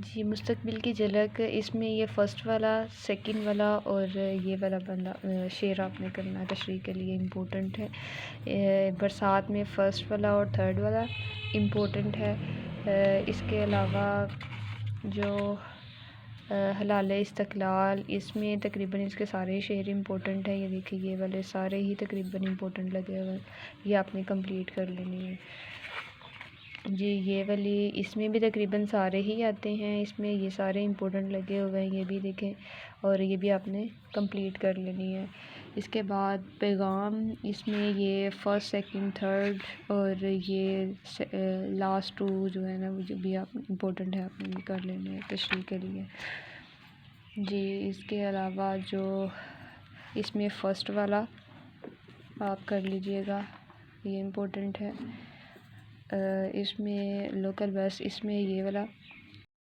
جی مستقبل کی جھلک، اس میں یہ فرسٹ والا، سیکنڈ والا اور یہ والا بندہ شعر آپ نے کرنا ہے تشریح کے لیے امپورٹنٹ ہے۔ برسات میں فرسٹ والا اور تھرڈ والا امپورٹنٹ ہے۔ اس کے علاوہ جو حلال استقلال، اس میں تقریباً اس کے سارے شعر امپورٹنٹ ہیں۔ یہ دیکھیں یہ والے سارے ہی تقریباً امپورٹنٹ لگے ہوئے ہیں، یہ آپ نے کمپلیٹ کر لینی ہے۔ جی یہ والی اس میں بھی تقریباً سارے ہی آتے ہیں، اس میں یہ سارے امپورٹنٹ لگے ہوئے ہیں، یہ بھی دیکھیں اور یہ بھی آپ نے کمپلیٹ کر لینی ہے۔ اس کے بعد پیغام، اس میں یہ فرسٹ، سیکنڈ، تھرڈ اور یہ لاسٹ ٹو جو ہے نا وہ جو بھی آپ امپورٹنٹ ہے آپ نے بھی کر لینے ہیں تشریح کے لیے۔ جی اس کے علاوہ جو اس میں فرسٹ والا آپ کر لیجئے گا، یہ امپورٹنٹ ہے۔ اس میں لوکل بس، اس میں یہ والا